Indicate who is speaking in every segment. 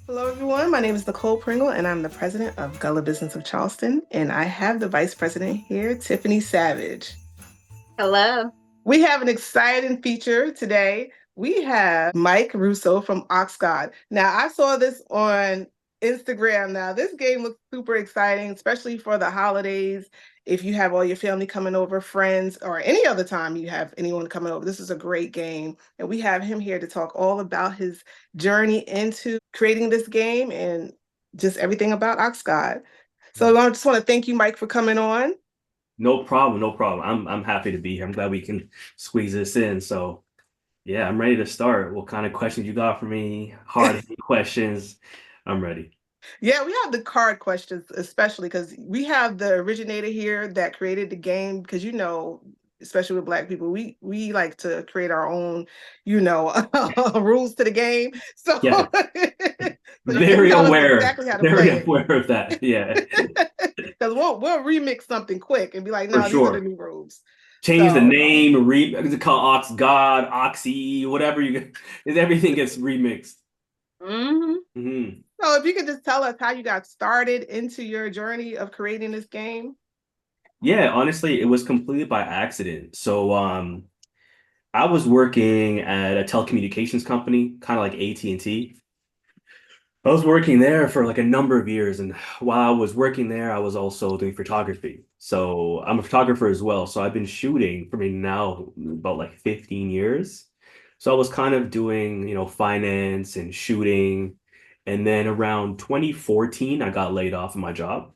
Speaker 1: Hello, everyone. My name is Nicole Pringle, and I'm the president of Gullah Business of Charleston. And I have the vice president here, Tiffany Savage.
Speaker 2: Hello.
Speaker 1: We have an exciting feature today. We have Mike Rousseau from AuxGod. Now, I saw this on Instagram. Now, this game looks super exciting, especially for the holidays. If you have all your family coming over, friends, or any other time you have anyone coming over, this is a great game. And we have him here to talk all about his journey into creating this game and just everything about AuxGod. So I just want to thank you, Mike, for coming on.
Speaker 3: No problem, no problem. I'm happy to be here. I'm glad we can squeeze this in. So yeah, I'm ready to start. What kind of questions you got for me? Hard questions. I'm ready.
Speaker 1: Yeah, we have the card questions, especially because we have the originator here that created the game. Because especially with Black people, we like to create our own, rules to the game. So,
Speaker 3: Yeah,
Speaker 1: so he can
Speaker 3: very
Speaker 1: tell us
Speaker 3: aware,
Speaker 1: exactly how to
Speaker 3: very
Speaker 1: play it.
Speaker 3: aware of that. Yeah,
Speaker 1: Because we'll remix something quick and be like,
Speaker 3: for
Speaker 1: no, these are the
Speaker 3: sure.
Speaker 1: new rules.
Speaker 3: Change the
Speaker 1: So
Speaker 3: name, it's called AuxGod, Oxy, whatever everything gets remixed.
Speaker 2: hmm
Speaker 3: Hmm.
Speaker 1: so if you could just tell us how you got started into your journey of creating this game.
Speaker 3: Yeah, honestly, it was completely by accident. So, I was working at a telecommunications company, kind of like AT&T. I was working there for like a number of years, and while I was working there, I was also doing photography. So I'm a photographer as well. So I've been shooting for me now about like 15 years. So I was kind of doing, finance and shooting. And then around 2014, I got laid off of my job.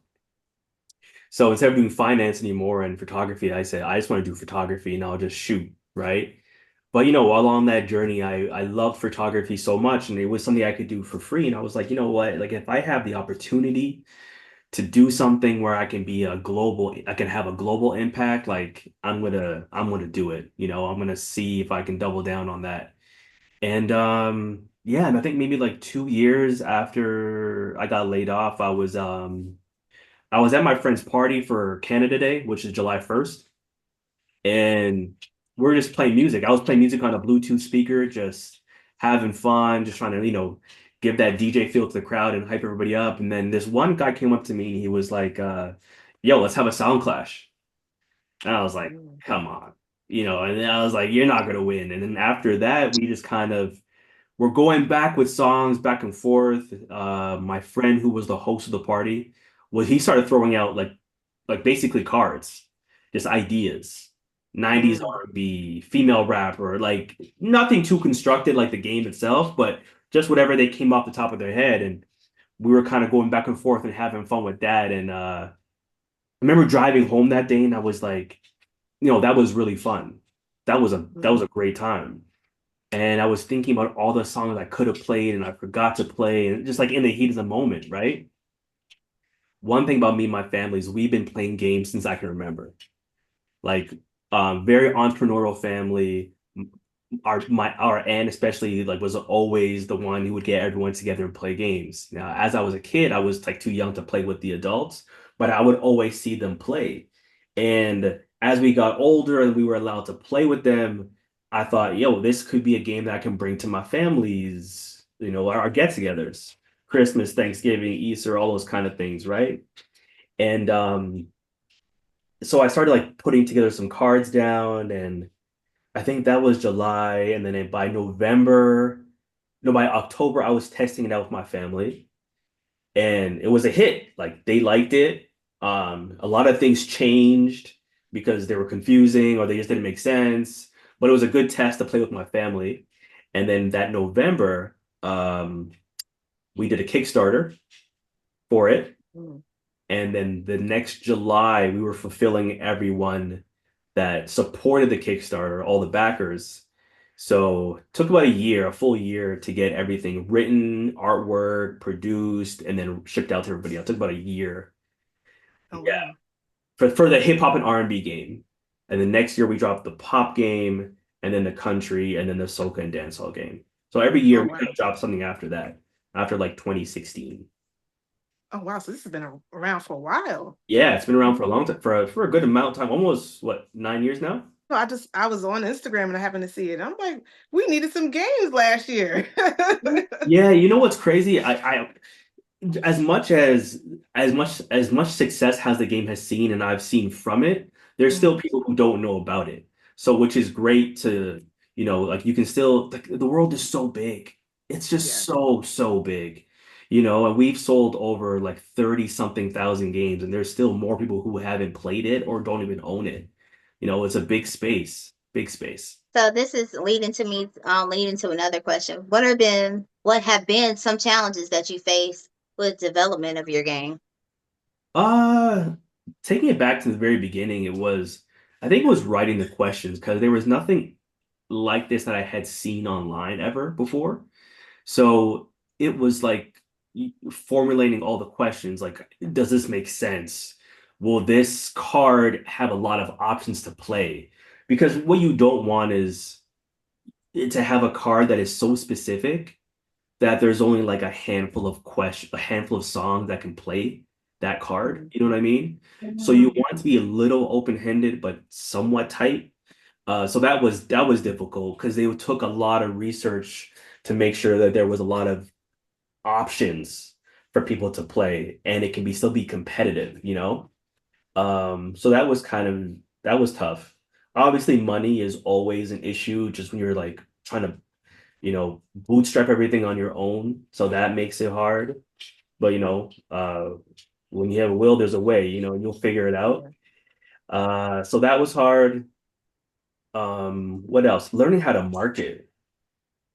Speaker 3: So instead of doing finance anymore and photography, I said, I just want to do photography and I'll just shoot, right? But along that journey, I loved photography so much, and it was something I could do for free. And I was like, you know what? Like, if I have the opportunity to do something where I can have a global impact, like I'm gonna do it. I'm gonna see if I can double down on that. And yeah, and I think maybe like 2 years after I got laid off, I was at my friend's party for Canada Day, which is July 1st, and we're just playing music. I was playing music on a Bluetooth speaker, just having fun, just trying to, give that DJ feel to the crowd and hype everybody up. And then this one guy came up to me and he was like, yo, let's have a sound clash. And I was like,
Speaker 1: Mm.
Speaker 3: come on. And then I was like, you're not gonna win. And then after that, we just kind of we're going back with songs back and forth. My friend who was the host of the party, he started throwing out like basically cards, just ideas. 90s
Speaker 1: Mm.
Speaker 3: R&B, female rapper, like nothing too constructed like the game itself, but just whatever they came off the top of their head. And we were kind of going back and forth and having fun with that. And I remember driving home that day and I was like, that was really fun. That was a great time. And I was thinking about all the songs I could have played and I forgot to play, and just like in the heat of the moment, right? One thing about me and my family is we've been playing games since I can remember. Like, very entrepreneurial family. Our aunt especially like was always the one who would get everyone together and play games. Now, as I was a kid, I was like too young to play with the adults, but I would always see them play. And as we got older and we were allowed to play with them, I thought, yo, this could be a game that I can bring to my families, our get-togethers, Christmas, Thanksgiving, Easter, all those kind of things, right? And so I started like putting together some cards down, and I think that was July, and then by November, no, by October, I was testing it out with my family, and it was a hit. Like they liked it. A lot of things changed because they were confusing or they just didn't make sense. But it was a good test to play with my family. And then that November, we did a Kickstarter for it.
Speaker 1: Mm.
Speaker 3: And then the next July, we were fulfilling everyone that supported the Kickstarter, all the backers. So it took about a year, a full year to get everything written, artwork, produced, and then shipped out to everybody else. It took about a year.
Speaker 1: Oh,
Speaker 3: Yeah.
Speaker 1: wow.
Speaker 3: For the hip hop and R&B game. And then next year we dropped the pop game, and then the country, and then the soca and dancehall game. So every year
Speaker 1: Oh,
Speaker 3: we
Speaker 1: wow.
Speaker 3: kind of drop something after that, after like 2016.
Speaker 1: Oh, wow. So this has been around for a while.
Speaker 3: Yeah, it's been around for a long time, for a good amount of time, almost what, 9 years now?
Speaker 1: I was on Instagram and I happened to see it. I'm like, we needed some games last year.
Speaker 3: Yeah, you know what's crazy? I as much as much success as the game has seen and I've seen from it, there's still
Speaker 1: Mhm.
Speaker 3: people who don't know about it. So which is great to, like you can still like the world is so big. It's just
Speaker 1: Yeah.
Speaker 3: so big. And we've sold over like 30 something thousand games and there's still more people who haven't played it or don't even own it. It's a big space, big space.
Speaker 2: So this is leading to another question. What have been some challenges that you face with development of your game?
Speaker 3: Uh, Taking it back to the very beginning, I think it was writing the questions because there was nothing like this that I had seen online ever before. So it was like formulating all the questions, like, does this make sense? Will this card have a lot of options to play? Because what you don't want is to have a card that is so specific that there's only like a handful of songs that can play that card. You know what I mean? So you
Speaker 2: Mhm.
Speaker 3: want it to be a little open-handed but somewhat tight. So that was difficult because they took a lot of research to make sure that there was a lot of options for people to play and it can be still be competitive. So that was tough. Obviously, money is always an issue just when you're like trying to bootstrap everything on your own. So that makes it hard. But when you have a will, there's a way, and you'll figure it out.
Speaker 1: Yeah.
Speaker 3: So that was hard. What else? Learning how to market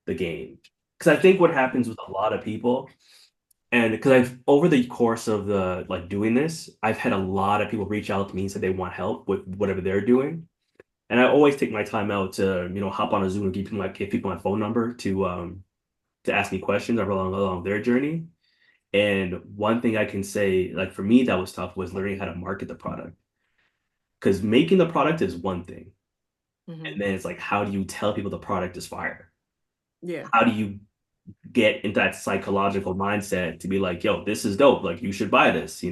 Speaker 3: the game. Because I think what happens with a lot of people, and because I've over the course of the like doing this, I've had a lot of people reach out to me and say they want help with whatever they're doing. And I always take my time out to, hop on a Zoom and give people my phone number to ask me questions along their journey. And one thing I can say, like for me, that was tough was learning how to market the product. Because making the product is one thing. And
Speaker 1: Mhm.
Speaker 3: then it's like, how do you tell people the product is fire?
Speaker 1: Yeah.
Speaker 3: How do you get into that psychological mindset to be like, yo, this is dope. Like, you should buy this?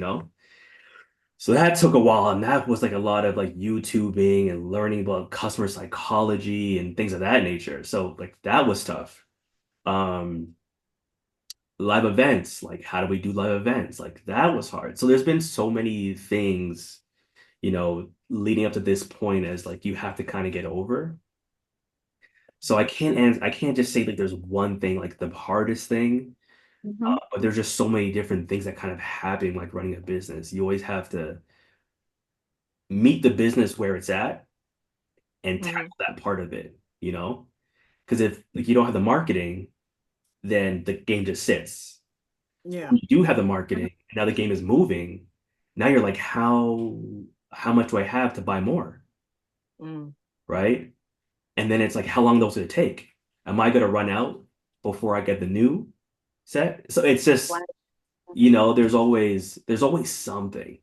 Speaker 3: So that took a while. And that was like a lot of like YouTubing and learning about customer psychology and things of that nature. So, like, that was tough. Um, Live events, like how do we do live events? Like that was hard. So there's been so many things, leading up to this point as like you have to kind of get over. So I can't just say like there's one thing like the hardest thing,
Speaker 2: Mhm.
Speaker 3: but there's just so many different things that kind of happen like running a business. You always have to meet the business where it's at and
Speaker 1: Mhm.
Speaker 3: tackle that part of it. Because if like you don't have the marketing, then the game just sits.
Speaker 1: Yeah.
Speaker 3: You do have the marketing, now the game is moving. Now you're like, how much do I have to buy more?
Speaker 1: Mm.
Speaker 3: Right? And then it's like, how long those gonna take? Am I gonna run out before I get the new set? So it's just,
Speaker 2: Wow.
Speaker 3: there's always something.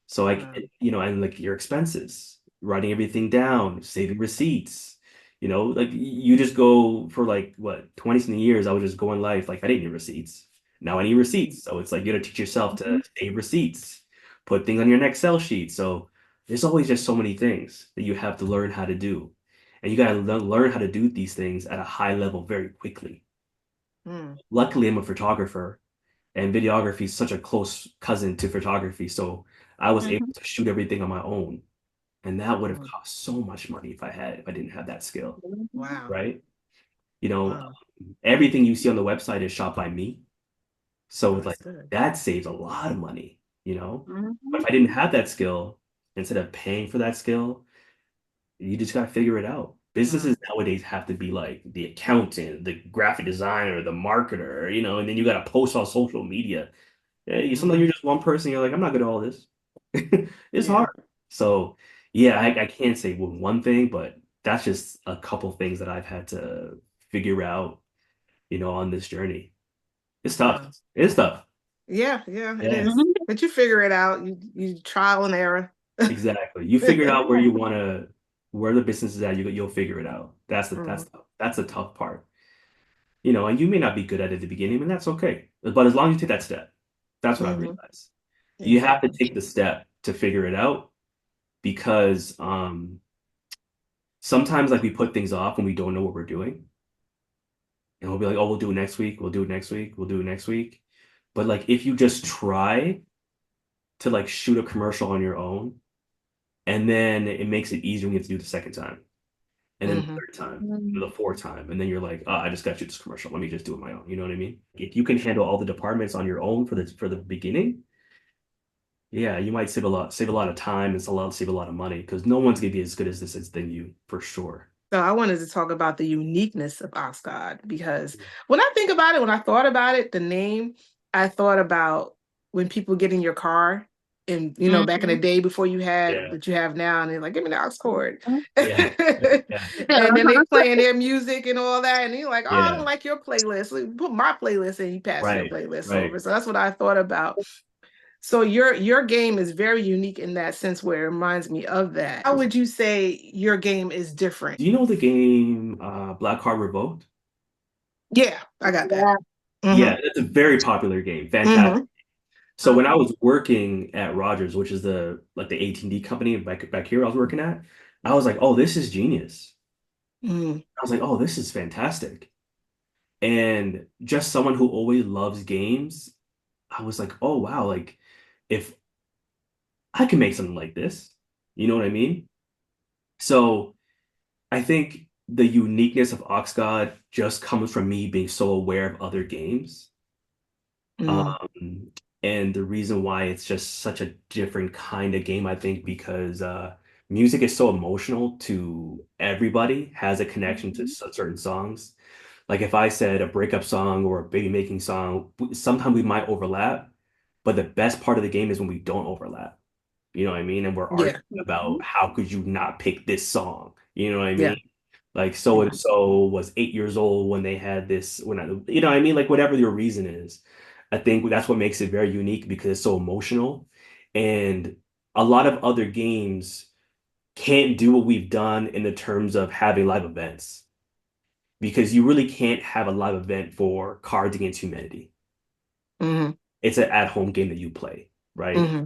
Speaker 3: So
Speaker 1: Wow.
Speaker 3: and like your expenses, writing everything down, saving receipts. Like you just go for like what, 20 something years, I would just go in life like I didn't need receipts. Now I need receipts. So it's like you gotta teach yourself to
Speaker 2: Mhm.
Speaker 3: save receipts, put things on your Excel sheet. So there's always just so many things that you have to learn how to do. And you gotta learn how to do these things at a high level very quickly.
Speaker 1: Mm.
Speaker 3: Luckily, I'm a photographer and videography is such a close cousin to photography. So I was able
Speaker 2: Mhm.
Speaker 3: to shoot everything on my own. And that would have
Speaker 1: Mm.
Speaker 3: cost so much money if I didn't have that skill,
Speaker 2: Mhm.
Speaker 1: Wow.
Speaker 3: right? You know,
Speaker 1: Wow.
Speaker 3: everything you see on the website is shot by me. So
Speaker 1: Oh,
Speaker 3: it's
Speaker 1: that's
Speaker 3: like
Speaker 1: good.
Speaker 3: that saves a lot of money. But
Speaker 2: Mhm.
Speaker 3: if I didn't have that skill, instead of paying for that skill, you just gotta figure it out.
Speaker 1: Wow.
Speaker 3: Businesses nowadays have to be like the accountant, the graphic designer, the marketer, and then you gotta post on social media. Yeah, sometimes
Speaker 1: Mhm.
Speaker 3: you're just one person. You're like, I'm not good at all this. It's
Speaker 1: Yeah.
Speaker 3: hard. So yeah, I can't say one thing, but that's just a couple things that I've had to figure out, on this journey. It's tough.
Speaker 1: Wow.
Speaker 3: It's tough.
Speaker 1: Yeah, yeah, it
Speaker 3: Yeah,
Speaker 1: is.
Speaker 2: Mhm.
Speaker 1: But you figure it out. You trial and error.
Speaker 3: exactly. You figure out where the business is at. You'll figure it out.
Speaker 1: Mhm.
Speaker 3: That's the tough part. And you may not be good at it at the beginning, and that's okay. But as long as you take that step, that's what I
Speaker 1: Mhm.
Speaker 3: realized. You have to
Speaker 1: Exactly.
Speaker 3: take the step to figure it out because sometimes like we put things off when we don't know what we're doing. And we'll be like, oh, we'll do it next week. We'll do it next week. We'll do it next week. But like if you just try to like shoot a commercial on your own, and then it makes it easier when you have to do it the second time. And then the
Speaker 1: Hmm.
Speaker 3: third time,
Speaker 2: Mm.
Speaker 3: the fourth time, and then you're like, oh, I just got to shoot this commercial. Let me just do it my own. You know what I mean? If you can handle all the departments on your own for the beginning, yeah, you might save a lot of time and save a lot of money because no one's gonna be as good as this as than you for sure.
Speaker 1: So I wanted to talk about the uniqueness of AuxGod because when I think about it, when I thought about it, the name, I thought about when people get in your car and back in the
Speaker 2: Mhm.
Speaker 1: day before you had
Speaker 3: Yeah,
Speaker 1: what you have now, and they're like, give me the aux cord.
Speaker 2: Mhm.
Speaker 3: yeah, yeah,
Speaker 1: And then they
Speaker 2: Uh-huh.
Speaker 1: playing their music and all that, and you're like, oh, I
Speaker 3: yeah.
Speaker 1: don't like your playlist. Put my playlist and you pass your
Speaker 3: Right,
Speaker 1: playlist over.
Speaker 3: right.
Speaker 1: So that's what I thought about. So your game is very unique in that sense where it reminds me of that. How would you say your game is different?
Speaker 3: Do you know the game Black Card Revoked?
Speaker 1: Yeah, I got that.
Speaker 2: Yeah.
Speaker 3: Yeah,
Speaker 1: Mm-hmm.
Speaker 3: that's a very popular game. Fantastic.
Speaker 1: Mm-hmm.
Speaker 3: So when I
Speaker 2: Uh-huh.
Speaker 3: was working at Rogers, which is the like the AT&T company back here I was working at, I was like, oh, this is genius.
Speaker 1: Mm-hmm.
Speaker 3: I was like, oh, this is fantastic. And just someone who always loves games, I was like, oh wow, like if I can make something like this, you know what I mean? So I think the uniqueness of AuxGod just comes from me being so aware of other games.
Speaker 1: Mm-hmm.
Speaker 3: Um, and the reason why it's just such a different kind of game, I think, because music is so emotional to everybody, has a connection to
Speaker 2: Mhm.
Speaker 3: certain songs. Like if I said a breakup song or a baby making song, sometimes we might overlap, but the best part of the game is when we don't overlap. You know what I mean? And we're
Speaker 1: Yeah,
Speaker 3: arguing about how could you not pick this song? You know what I
Speaker 1: yeah.
Speaker 3: mean? Like so and
Speaker 2: Yeah.
Speaker 3: so was 8 years old when they had this when I, you know what I mean? Like whatever your reason is. I think that's what makes it very unique because it's so emotional. And a lot of other games can't do what we've done in the terms of having live events because you really can't have a live event for Cards Against Humanity.
Speaker 1: Mm-hmm.
Speaker 3: It's an at-home game that you play, right?
Speaker 1: Mm-hmm.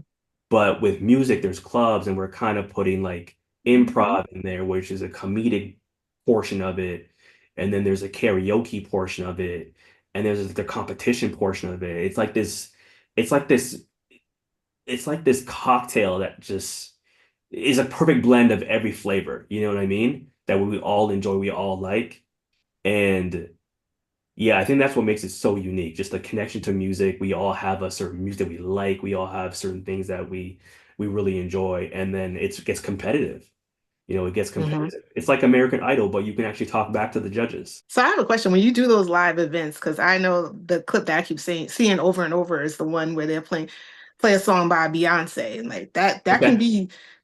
Speaker 3: But with music, there's clubs, and we're kind of putting like
Speaker 2: Mhm.
Speaker 3: improv in there, which is a comedic portion of it, and then there's a karaoke portion of it, and there's the competition portion of it. It's like this, it's like this cocktail that just is a perfect blend of every flavor. You know what I mean? That we all enjoy, we all like, and yeah, I think that's what makes it so unique. Just the connection to music. We all have a certain music that we like. We all have certain things that we really enjoy, and then it gets competitive. You know, it gets
Speaker 1: Mm-hmm.
Speaker 3: competitive. It's like American Idol, but you can actually talk back to the judges.
Speaker 1: So I have a question. When you do those live events, because I know the clip that I keep seeing over and over is the one where they're play a song by Beyonce, and like
Speaker 3: Okay.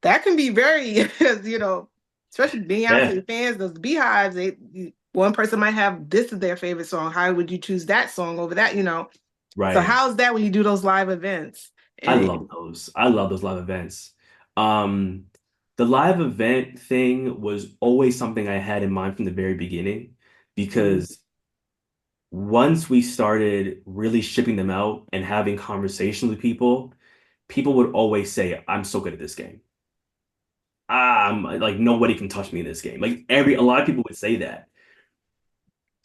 Speaker 1: that can be very, especially
Speaker 3: Yeah.
Speaker 1: Beyonce fans, those beehives. One person might have this is their favorite song. How would you choose that song over that? So
Speaker 3: Right.
Speaker 1: how's that when you do those live events?
Speaker 3: I
Speaker 1: And
Speaker 3: love those. I love those live events. Um, the live event thing was always something I had in mind from the very beginning
Speaker 1: Mhm.
Speaker 3: because once we started really shipping them out and having conversations with people, people would always say, I'm so good at this game. I'm like nobody can touch me in this game. Like a lot of people would say that.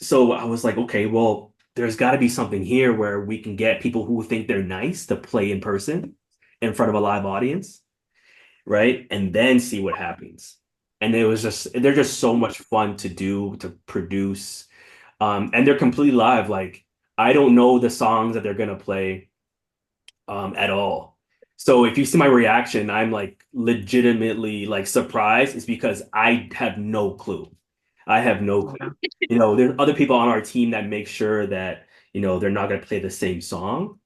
Speaker 3: So I was like, okay, well, there's got to be something here where we can get people who think they're nice to play in person in front of a live audience, right? And then see what happens. And they're just so much fun to do, to produce. And they're completely live. Like I don't know the songs that they're gonna play at all. So if you see my reaction, I'm like legitimately like surprised. It's because I have no clue. I have no clue.
Speaker 1: Yeah.
Speaker 3: You know, there's other people on our team that make sure that, they're not going to play the same song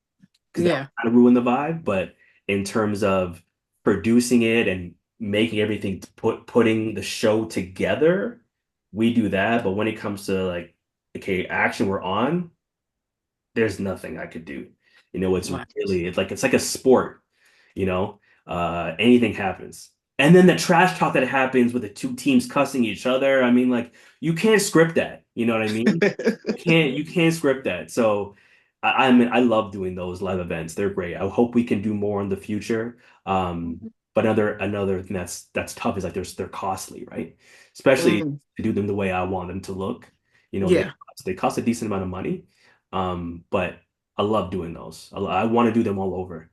Speaker 3: because that would
Speaker 1: Yeah.
Speaker 3: kind of ruin the vibe. But in terms of producing it and making everything, putting the show together, we do that. But when it comes to like, okay, action we're on, there's nothing I could do.
Speaker 1: Wow.
Speaker 3: It's like a sport, anything happens. And then the trash talk that happens with the two teams cussing each other. I mean, like you can't script that. You know what I mean? You can't script that. So I love doing those live events. They're great. I hope we can do more in the future. But another thing that's tough is like they're costly, right? Especially
Speaker 1: Mm,
Speaker 3: to do them the way I want them to look.
Speaker 1: yeah.
Speaker 3: They cost a decent amount of money. But I love doing those. I want to do them all over.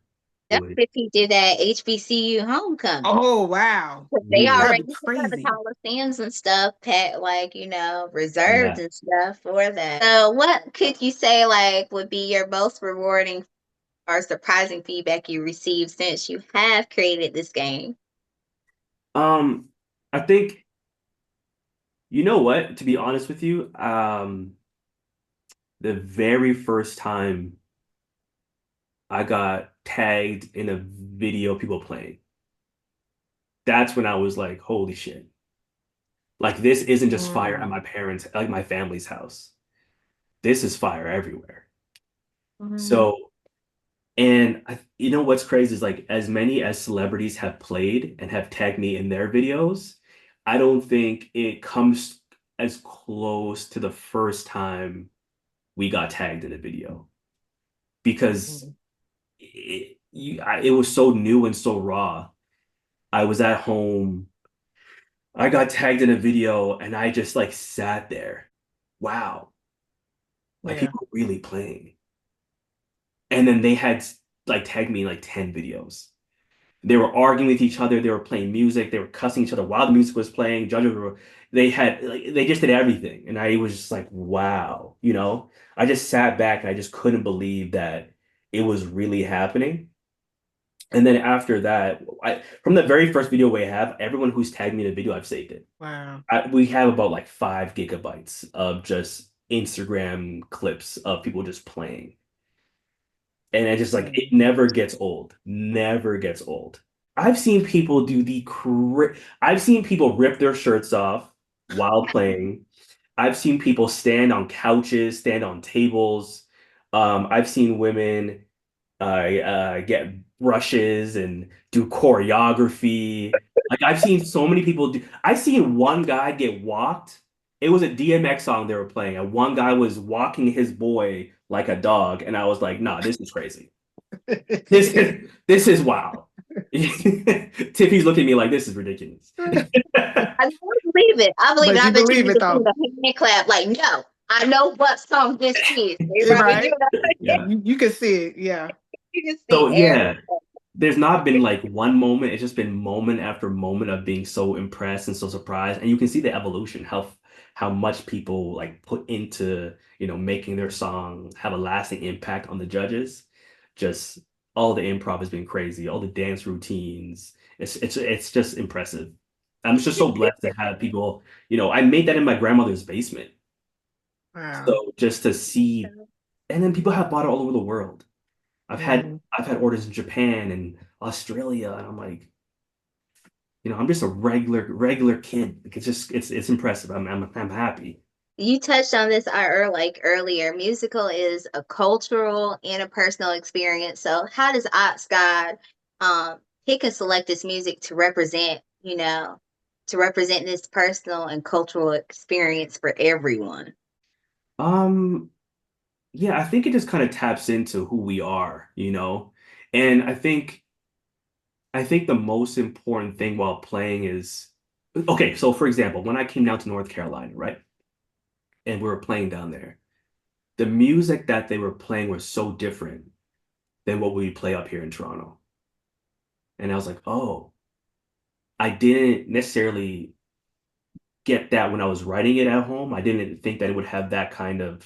Speaker 2: That's
Speaker 3: Really.
Speaker 2: if he did that HBCU homecoming.
Speaker 1: Oh, wow.
Speaker 2: They
Speaker 3: Yeah.
Speaker 1: That'd
Speaker 2: already
Speaker 1: be
Speaker 2: have the
Speaker 1: crazy.
Speaker 2: Coliseums and stuff, like, reserved
Speaker 3: Yeah.
Speaker 2: and stuff for that. So what could you say like would be your most rewarding or surprising feedback you received since you have created this game?
Speaker 3: I think you know what, to be honest with you, the very first time I got tagged in a video people playing, that's when I was like, holy shit. Like this isn't just fire at
Speaker 1: Mm,
Speaker 3: my parents, like my family's house. This is fire everywhere.
Speaker 2: Mhm.
Speaker 3: So, and you know what's crazy is like as many as celebrities have played and have tagged me in their videos, I don't think it comes as close to the first time we got tagged in a video because
Speaker 1: mm.
Speaker 3: it was so new and so raw. I was at home. I got tagged in a video and I just like sat there. Wow, like
Speaker 1: Yeah.
Speaker 3: people are really playing. And then they had like tagged me in like 10 videos. They were arguing with each other. They were playing music. They were cussing each other while the music was playing. Judges were, they had like they just did everything. And I was just like, wow, I just sat back and I just couldn't believe that it was really happening. And then after that, from the very first video we have, everyone who's tagged me in a video, I've saved it.
Speaker 1: Wow.
Speaker 3: We have about like 5 GB of just Instagram clips of people just playing. And it just like it
Speaker 1: Mm.
Speaker 3: never gets old. Never gets old. I've seen people do I've seen people rip their shirts off while playing. I've seen people stand on couches, stand on tables. I've seen women get brushes and do choreography. Like I've seen so many people do. I've seen one guy get walked. It was a DMX song they were playing, and one guy was walking his boy like a dog, and I was like, "Nah, this is crazy. This is wild." Tiffy's looking at me like this is ridiculous.
Speaker 2: I believe it. I believe it.
Speaker 1: But
Speaker 2: I
Speaker 1: you
Speaker 2: bet you
Speaker 1: believe
Speaker 2: need
Speaker 1: it
Speaker 2: to do
Speaker 1: though,
Speaker 2: the hand clap. Like, no, I know what song this is. Right?
Speaker 1: right?
Speaker 3: Yeah.
Speaker 1: You can see it. Yeah.
Speaker 2: You can see
Speaker 3: So
Speaker 2: everything.
Speaker 3: yeah, there's not been like one moment. It's just been moment after moment of being so impressed and so surprised. And you can see the evolution, how much people like put into, making their song have a lasting impact on the judges. Just all the improv has been crazy, all the dance routines. It's just impressive. I'm just so blessed to have people, I made that in my grandmother's basement.
Speaker 1: Wow.
Speaker 3: So just to see, and then people have bought it all over the world. I've had
Speaker 1: Mm.
Speaker 3: I've had orders in Japan and Australia, and I'm like, I'm just a regular kid. Like it's impressive. I'm happy.
Speaker 2: You touched on this earlier. Musical is a cultural and a personal experience. So how does AuxGod pick and select this music to represent this personal and cultural experience for everyone?
Speaker 3: Um, yeah, I think it just kind of taps into who we are. And I think the most important thing while playing is okay, so for example, when I came down to North Carolina, right? And we were playing down there, the music that they were playing was so different than what we play up here in Toronto. And I was like, oh, I didn't necessarily get that when I was writing it at home. I didn't think that it would have that kind of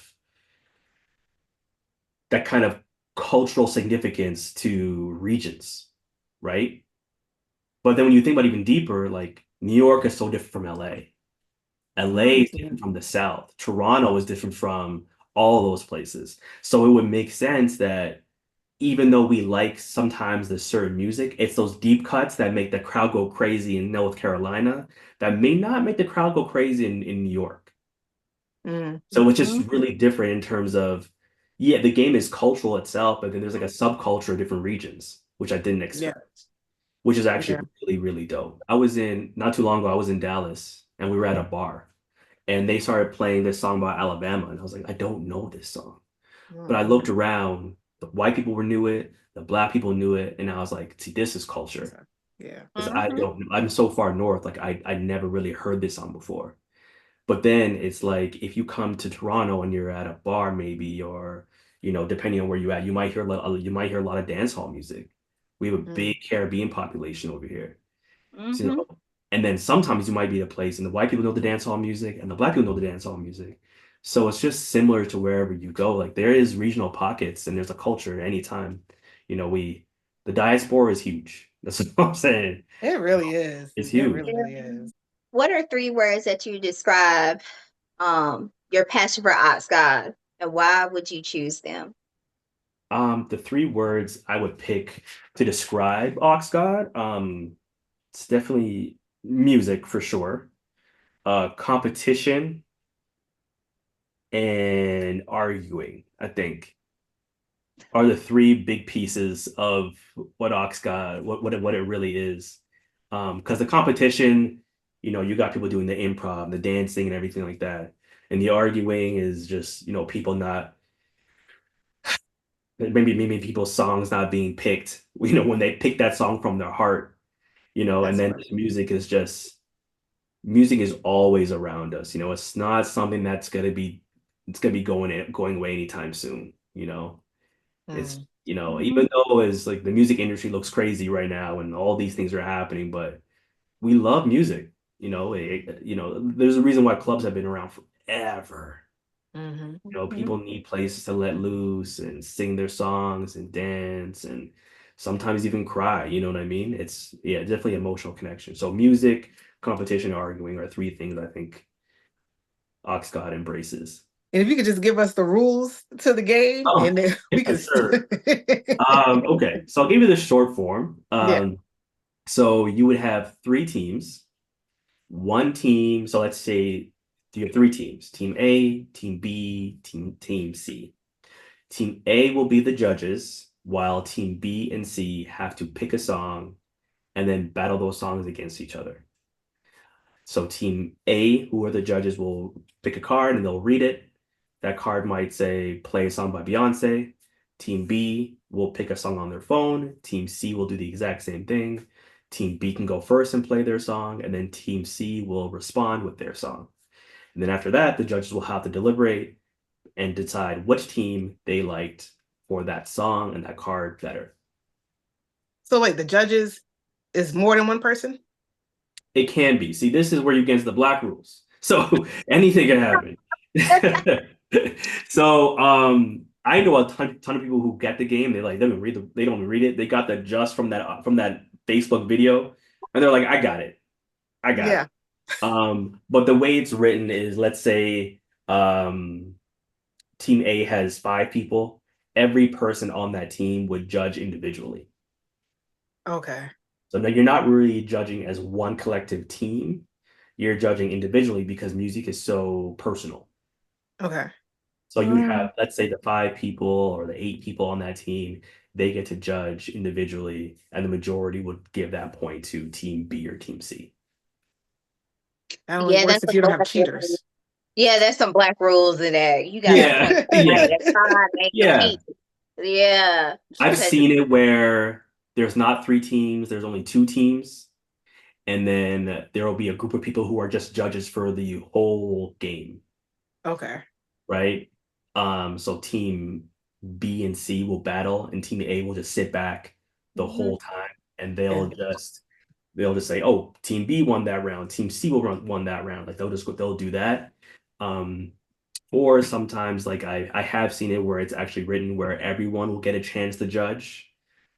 Speaker 3: cultural significance to regions, right? But then when you think about it even deeper, like New York is so different from LA. LA is
Speaker 1: Mhm.
Speaker 3: different from the South. Toronto is different from all those places. So it would make sense that even though we like sometimes the certain music, it's those deep cuts that make the crowd go crazy in North Carolina that may not make the crowd go crazy in New York.
Speaker 1: Mm.
Speaker 3: So it's just
Speaker 1: Mhm.
Speaker 3: really different in terms of, yeah, the game is cultural itself, but then there's like a subculture of different regions, which I didn't
Speaker 1: Yeah.
Speaker 3: expect, which is
Speaker 1: Yeah.
Speaker 3: actually really, really dope. Not too long ago, I was in Dallas and we were at a bar and they started playing this song about Alabama. And I was like, I don't know this song. But I looked
Speaker 1: Mhm.
Speaker 3: around, the white people knew it, the black people knew it, and I was like, see, this is culture.
Speaker 1: Yeah.
Speaker 3: Because I
Speaker 2: Mm-hmm.
Speaker 3: don't, I'm so far north, like I never really heard this song before. But then it's like if you come to Toronto and you're at a bar maybe, or depending on where you're at, you might hear a lot of dance hall music. We have a
Speaker 1: Mm.
Speaker 3: big Caribbean population over here. So,
Speaker 2: Mm-hmm.
Speaker 3: and then sometimes you might be at a place and the white people know the dance hall music and the black people know the dance hall music. So it's just similar to wherever you go. Like there is regional pockets and there's a culture anytime. The diaspora is huge. That's what I'm saying.
Speaker 1: It really is.
Speaker 3: It's
Speaker 1: It
Speaker 3: huge.
Speaker 1: really, really is.
Speaker 2: What are three words that you describe your passion for AuxGod, and why would you choose them?
Speaker 3: The three words I would pick to describe AuxGod, it's definitely music for sure. Competition and arguing, I think, are the three big pieces of what AuxGod, what it really is. Because the competition, you got people doing the improv, the dancing, and everything like that, and the arguing is just people not maybe people's songs not being picked, when they pick that song from their heart, and
Speaker 1: That's
Speaker 3: then
Speaker 1: funny.
Speaker 3: music is always around us. It's not something it's gonna be going away anytime soon. It's
Speaker 1: Mm.
Speaker 2: Mm-hmm.
Speaker 3: even though it's like the music industry looks crazy right now and all these things are happening, but we love music. There's a reason why clubs have been around forever.
Speaker 1: Hmm.
Speaker 2: Mm-hmm.
Speaker 3: People need places to let loose and sing their songs and dance and sometimes even cry. You know what I mean? It's yeah, definitely emotional connection. So music, competition, arguing are three things I think AuxGod embraces.
Speaker 1: And if you could just give us the rules to the game,
Speaker 3: Oh,
Speaker 1: and then
Speaker 3: yeah,
Speaker 1: we could.
Speaker 3: sure. Okay, so I'll give you the short form.
Speaker 1: Yeah.
Speaker 3: So you would have three teams. One team, so let's say you have three teams: Team A, Team B, Team C. Team A will be the judges, while Team B and C have to pick a song and then battle those songs against each other. So Team A, who are the judges, will pick a card and they'll read it. That card might say play a song by Beyonce. Team B will pick a song on their phone. Team C will do the exact same thing. Team B can go first and play their song, and then Team C will respond with their song. And then after that, the judges will have to deliberate and decide which team they liked for that song and that card better.
Speaker 1: So wait, the judges is more than one person?
Speaker 3: It can be. See, this is where you get into the black rules. So anything can happen. So I know a ton of people who get the game. They don't even read it. They got the just from that Facebook video, and they're like, I got it. I got it.
Speaker 1: Yeah.
Speaker 3: But the way it's written is, let's say um team A has five people. Every person on that team would judge individually.
Speaker 1: Okay.
Speaker 3: So now you're not really judging as one collective team. You're judging individually because music is so personal.
Speaker 1: Okay.
Speaker 3: So you would
Speaker 2: Mm.
Speaker 3: have, let's say, the five people or the eight people on that team, they get to judge individually, and the majority would give that point to team B or team C.
Speaker 1: That only
Speaker 2: Yeah,
Speaker 1: works
Speaker 2: that's
Speaker 1: if
Speaker 2: a
Speaker 1: you don't have
Speaker 2: black rule.
Speaker 1: cheaters.
Speaker 2: Yeah, there's some black rules in there. You gotta
Speaker 3: Yeah,
Speaker 2: point
Speaker 3: yeah,
Speaker 2: somebody at time and
Speaker 3: yeah.
Speaker 2: cheat. Yeah,
Speaker 3: I've
Speaker 2: because
Speaker 3: seen it where there's not three teams, there's only two teams, and then there will be a group of people who are just judges for the whole game,
Speaker 1: Okay.
Speaker 3: right? So team B and C will battle, and team A will just sit back the
Speaker 2: Mhm.
Speaker 3: whole time, and they'll
Speaker 1: And
Speaker 3: just they'll just say, "Oh, team B won that round, team C won that round." Like they'll do that. Um, or sometimes like I have seen it where it's actually written where everyone will get a chance to judge.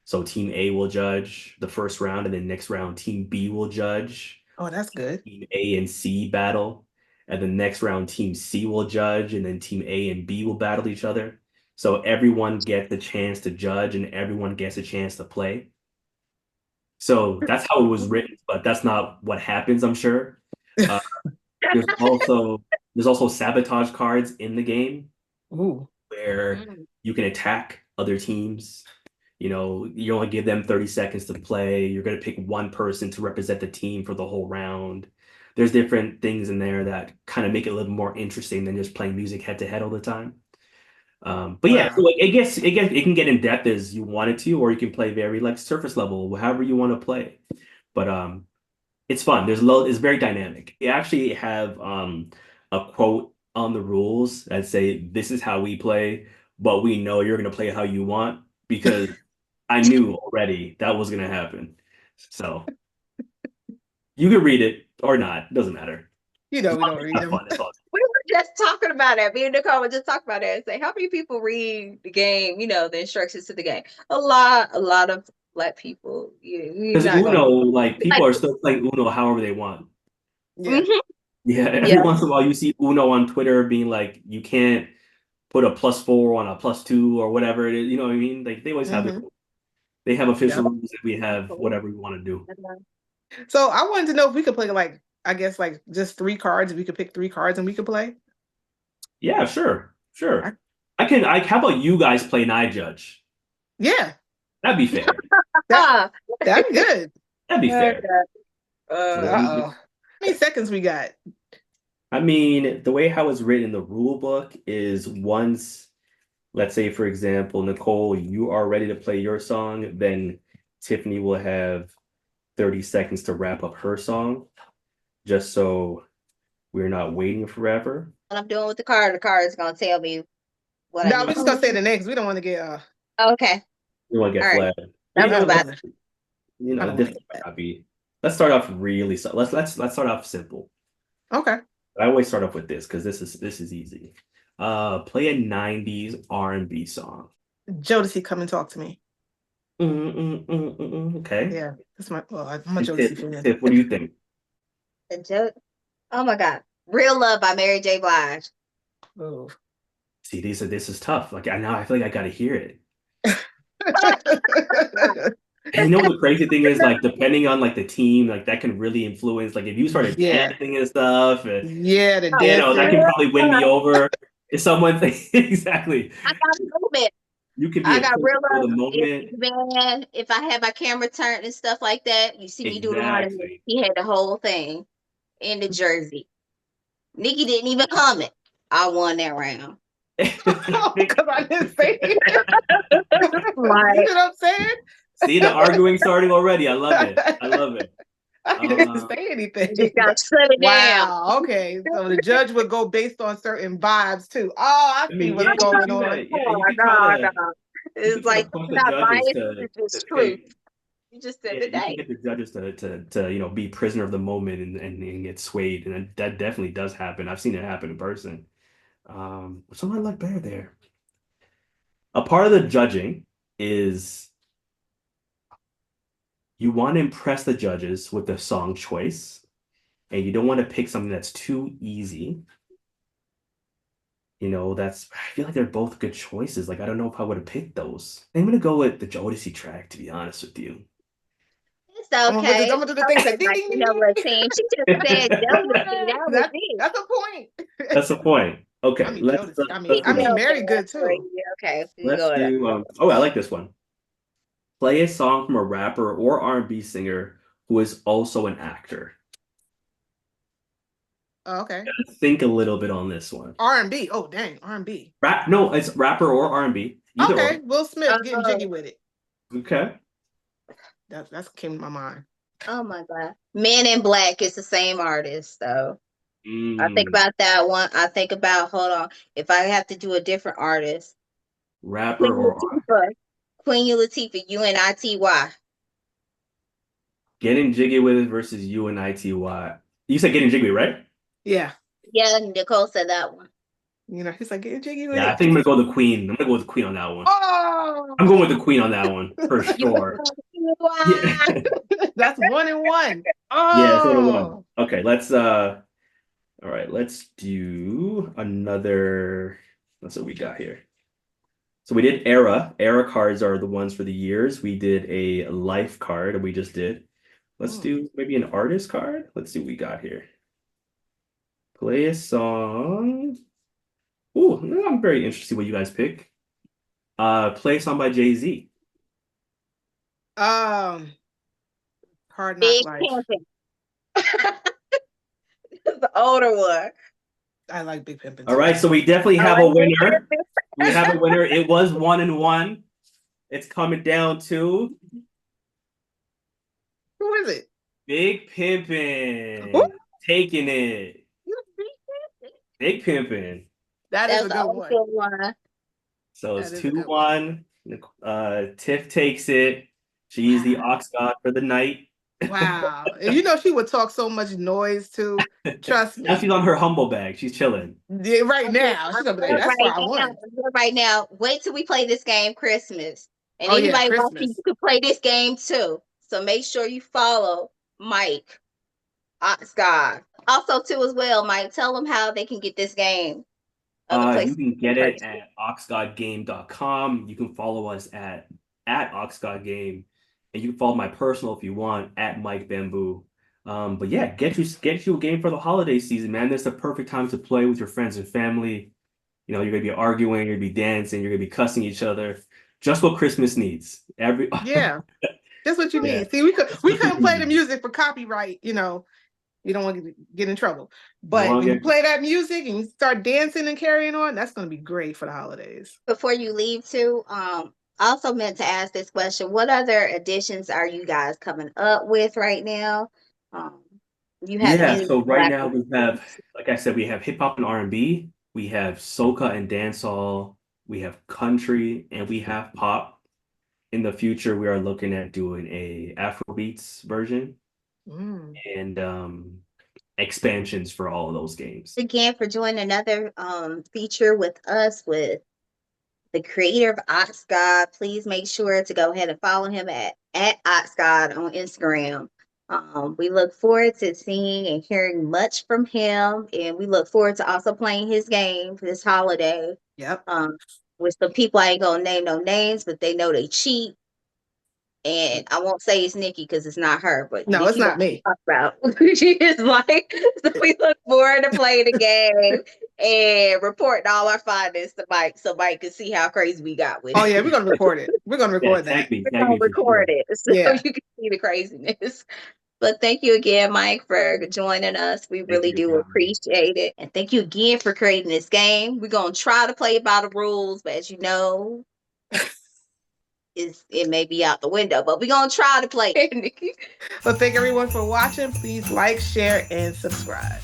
Speaker 3: So team A will judge the first round, and then next round team B will judge.
Speaker 1: oh, that's good.
Speaker 3: Team A and C battle, and the next round Team C will judge, and then Team A and B will battle each other. So everyone gets the chance to judge, and everyone gets a chance to play. So that's how it was written, but that's not what happens, I'm sure. Uh, there's also there's also sabotage cards in the game
Speaker 1: Ooh.
Speaker 3: where
Speaker 2: Mm.
Speaker 3: you can attack other teams. You only give them 30 seconds to play. You're going to pick one person to represent the team for the whole round. There's different things in there that kind of make it a little more interesting than just playing music head to head all the time. But yeah, so
Speaker 1: Wow.
Speaker 3: it can get in depth as you want it to, or you can play very like surface level, however you want to play. but it's fun. It's very dynamic. It actually have a quote on the rules that say this is how we play, but we know you're gonna play how you want because I knew already that was gonna happen. So you can read it or not, doesn't matter.
Speaker 1: We don't read them.
Speaker 3: Fun. It's all
Speaker 2: We were just talking about it. Me and Nicole were just talking about it and say, how many people read the game, the instructions to the game? A lot of Black people. You're
Speaker 3: because
Speaker 2: not
Speaker 3: Uno,
Speaker 2: gonna
Speaker 3: like people are still playing Uno however they want.
Speaker 1: Yeah.
Speaker 2: Mhm.
Speaker 3: Yeah, every
Speaker 2: Yeah.
Speaker 3: once in a while you see Uno on Twitter being like, you can't put a +4 on a +2 or whatever it is. You know what I mean? Like they always have
Speaker 1: Mhm.
Speaker 3: they have official
Speaker 1: Yep.
Speaker 3: rules that we have whatever we want to do.
Speaker 1: So I wanted to know if we could play like, I guess like just 3 cards. We could pick 3 cards and we could play.
Speaker 3: Yeah, sure. How about you guys play and I judge?
Speaker 1: Yeah,
Speaker 3: That'd be fair.
Speaker 1: that'd be good.
Speaker 3: That'd be fair.
Speaker 1: Uh-oh. How many seconds we got?
Speaker 3: I mean, the way how it's written in the rule book is once, let's say, for example, Nicole, you are ready to play your song, then Tiffany will have 30 seconds to wrap up her song, just so we're not waiting forever.
Speaker 2: What I'm doing with the card is gonna tell me what I
Speaker 1: No,
Speaker 2: need.
Speaker 1: we're just gonna say the names. We don't want to get
Speaker 2: Okay.
Speaker 3: You want to get
Speaker 2: All right.
Speaker 3: flagged.
Speaker 2: That's
Speaker 1: I don't
Speaker 2: about
Speaker 1: wanna-
Speaker 3: You
Speaker 1: I
Speaker 3: know,
Speaker 1: don't
Speaker 3: this
Speaker 1: wanna get
Speaker 3: might not be. Let's start off really. Let's start off simple.
Speaker 1: Okay.
Speaker 3: I always start off with this because this is easy. Play a 90s R&B song.
Speaker 1: Jodeci, come and talk to me.
Speaker 3: Okay.
Speaker 1: Yeah, that's my. Well, I'm a
Speaker 3: And
Speaker 1: Jodeci fan.
Speaker 3: Tiff, what do you think?
Speaker 2: The joke. Oh my God. Real Love by Mary J. Blige.
Speaker 1: Oh.
Speaker 3: See, this is tough. Like I feel like I gotta hear it. And you know what the crazy thing is, like depending on like the team, like that can really influence. Like if you started
Speaker 1: Yeah.
Speaker 3: dancing and stuff, and
Speaker 1: Yeah, the
Speaker 3: you know that
Speaker 1: dancing.
Speaker 3: can probably win me over. If someone exactly,
Speaker 2: I got a moment.
Speaker 3: you could be
Speaker 2: I
Speaker 3: a
Speaker 2: got
Speaker 3: prisoner
Speaker 2: real
Speaker 3: for the
Speaker 2: love.
Speaker 3: moment.
Speaker 2: Man, if I had my camera turned and stuff like that, you see me do the one.
Speaker 3: Exactly.
Speaker 2: He had the whole thing in the jersey. Nikki didn't even comment. I won that round.
Speaker 1: Because I didn't say it. You know
Speaker 2: Like,
Speaker 1: what I'm saying?
Speaker 3: See the arguing starting already. I love it. I love it.
Speaker 1: I didn't say anything.
Speaker 2: you just got to shut it down.
Speaker 1: Wow. Okay. So the judge would go based on certain vibes too. Oh, I see what's going on.
Speaker 3: Yeah, you can try to.
Speaker 2: It's like
Speaker 3: push the
Speaker 2: not
Speaker 3: judges
Speaker 2: biased, it's just
Speaker 3: to
Speaker 2: truth.
Speaker 3: pick.
Speaker 2: You just said
Speaker 3: Yeah,
Speaker 2: the
Speaker 3: you can
Speaker 2: day.
Speaker 3: get the judges to be prisoner of the moment and get swayed, and that definitely does happen. I've seen it happen in person. Someone like better there. A part of the judging is you want to impress the judges with the song choice, and you don't want to pick something that's too easy. You know, I feel like they're both good choices. Like, I don't know if I would have picked those. I'm gonna go with the Jodeci track, to be honest with you.
Speaker 2: It's okay.
Speaker 1: I'm gonna do the thing. Say, ding,
Speaker 2: Like,
Speaker 1: ding,
Speaker 2: you
Speaker 1: ding,
Speaker 2: know
Speaker 1: ding.
Speaker 2: what, Sam? She just said Jodeci. That was it.
Speaker 1: That's a point.
Speaker 3: That's the point. Okay,
Speaker 1: I mean,
Speaker 3: let's
Speaker 1: Jodeci. I
Speaker 3: do
Speaker 1: mean,
Speaker 3: this.
Speaker 1: Mary good too.
Speaker 2: Okay, we
Speaker 3: Let's
Speaker 2: go to
Speaker 3: do I like this one. Play a song from a rapper or R&B singer who is also an actor.
Speaker 1: Oh, okay.
Speaker 3: Think a little bit on this one.
Speaker 1: R&B. Oh, dang, R&B.
Speaker 3: No, it's rapper or R&B. Either
Speaker 1: Okay, Will Smith getting
Speaker 2: Oh.
Speaker 1: jiggy with it.
Speaker 3: Okay.
Speaker 1: That's came to my mind.
Speaker 2: Oh my God. Men in Black is the same artist, though. I think
Speaker 3: Mm,
Speaker 2: about that one. I think about, hold on, if I have to do a different artist.
Speaker 3: rapper or
Speaker 2: Queen Latifah, UNITY.
Speaker 3: Getting Jiggy with It versus UNITY. You said Getting Jiggy, right?
Speaker 1: Yeah.
Speaker 2: Yeah, Nicole said that one.
Speaker 1: You know, he's like getting jiggy with
Speaker 3: Yeah,
Speaker 1: it.
Speaker 3: I think I'm gonna go with the Queen. I'm gonna go with the Queen on that one.
Speaker 1: Oh,
Speaker 3: I'm going with the Queen on that one for sure. Yeah.
Speaker 1: that's 1-1.
Speaker 3: Yeah, it's 1-1.
Speaker 1: Oh,
Speaker 3: Okay, all right, let's do another. That's what we got here. So we did era. Era cards are the ones for the years. We did a life card, we just did. Let's do maybe an artist card. Let's see what we got here. Play a song. Ooh, I'm very interested what you guys pick. Play a song by Jay-Z.
Speaker 1: Hard Knock
Speaker 2: Big
Speaker 1: Life.
Speaker 2: Pimpin'. The older one.
Speaker 1: I like Big Pimpin'.
Speaker 3: All right, so we definitely have a winner. We have a winner. It was 1-1. It's coming down to
Speaker 1: Who is it?
Speaker 3: Big Pimpin'. Taking it. Big Pimpin'.
Speaker 1: That is
Speaker 2: That's
Speaker 1: a
Speaker 2: the
Speaker 1: good
Speaker 2: only
Speaker 1: one.
Speaker 2: good one.
Speaker 3: So
Speaker 1: That
Speaker 3: it's
Speaker 1: is a good one.
Speaker 3: 2-1. Tiff takes it. She's the AuxGod for the night.
Speaker 1: Wow. And you know she would talk so much noise too. Trust
Speaker 3: Now
Speaker 1: me.
Speaker 3: she's on her humble bag. She's chilling.
Speaker 1: Yeah, right now. She's gonna be like, that's why I won.
Speaker 2: Right now, wait till we play this game Christmas. And
Speaker 1: Oh yeah,
Speaker 2: anybody watching,
Speaker 1: Christmas.
Speaker 2: you can play this game too. So make sure you follow Mike, AuxGod. Also, too, as well, Mike, tell them how they can get this game.
Speaker 3: You can get it at auxgodgame.com. You can follow us at AuxGodGame. And you can follow my personal if you want at Mike Bamboo. But yeah, get you a game for the holiday season, man. This is the perfect time to play with your friends and family. You know, you're gonna be arguing, you're gonna be dancing, you're gonna be cussing each other. Just what Christmas needs.
Speaker 1: Yeah. That's what you
Speaker 3: Yeah.
Speaker 1: need. See, we couldn't play the music for copyright, you know. You don't want to get in trouble. But when you play that music and you start dancing and carrying on, that's going to be great for the holidays.
Speaker 2: Before you leave too, I also meant to ask this question. What other additions are you guys coming up with right now? You have any
Speaker 3: So right now we have, like I said, we have hip hop and R&B, we have soca and dancehall, we have country, and we have pop. In the future, we are looking at doing a Afrobeats version and expansions for all of those games.
Speaker 2: Again, for joining another feature with us with the creator of AuxGod. Please make sure to go ahead and follow him at AuxGod on Instagram. We look forward to seeing and hearing much from him, and we look forward to also playing his game for this holiday.
Speaker 1: Yep.
Speaker 2: With some people, I ain't gonna name no names, but they know they cheat. And I won't say it's Nikki because it's not her, but
Speaker 1: no,
Speaker 2: Nikki
Speaker 1: it's not me.
Speaker 2: Talk about. She is like, so we look forward to playing the game and reporting all our findings to Mike, so Mike can see how crazy we got with it.
Speaker 1: Oh yeah, we're gonna record it. We're gonna record that.
Speaker 2: We're gonna record it so you can see the craziness. But thank you again, Mike, for joining us. We really do appreciate it. And thank you again for creating this game. We're going to try to play by the rules, but as you know, it may be out the window, but we're going to try to play it.
Speaker 1: So thank everyone for watching. Please like, share, and subscribe.